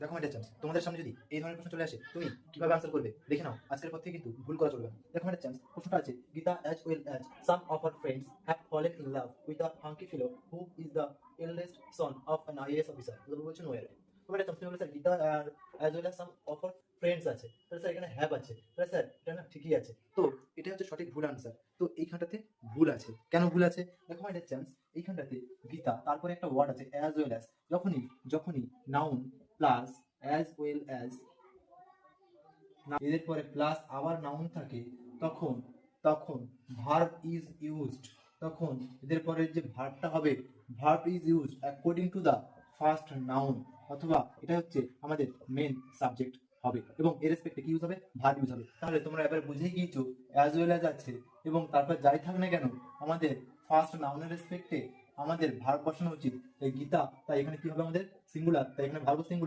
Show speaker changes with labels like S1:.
S1: দেখো madam chance, তোমাদের সামনে যদি এই ধরনের প্রশ্ন চলে আসে তুমি কিভাবে আনসার করবে দেখে নাও। আজকের পর থেকে কিন্তু ভুল করা চলবে না। দেখো ম্যাডাম চান্স, প্রশ্নটা আছে Gita as well as some of our friends have fallen in love with a hunky fellow who is the eldest son of an IAS officer. ওদের বলছে নোয়েল। তো ম্যাডাম তুমি বলে স্যার গীতা আর as well as some of our friends আছে, তাহলে sir এখানে have আছে, তাহলে স্যার এটা না ঠিকই আছে। তো এটা হচ্ছে সঠিক ভুল আনসার। তো এইখানটাতে ভুল আছে, কেন ভুল আছে দেখো ম্যাডাম চান্স, এইখানটাতে গীতা তারপরে একটা ওয়ার্ড আছে অ্যাজ ওয়েল অ্যাজ। যখনই যখনই noun plus as well as এদের পরে প্লাস আবার নাউন থাকে, তখন তখন ভার্ব ইজ ইউজড। তখন এদের পরে যে ভার্বটা হবে, verb is used according to the first noun, অথবা এটা হচ্ছে আমাদের মেন সাবজেক্ট হবে, এবং এর রেসপেক্টে কি ইউজ হবে, ভার্ব ইউজ হবে। তাহলে তোমরা এবার বুঝেই গিয়েছো অ্যাজ ওয়েল অ্যাজ আছে, এবং তারপর যাই থাক না কেন আমাদের ফার্স্ট নাউনের রেসপেক্টে আমাদের ভার্ব বসানো উচিত। এই গীতা, তাই এখানে কি হবে আমাদের সিঙ্গুলার, তাই এখানে ভার্ব সিঙ্গুলার।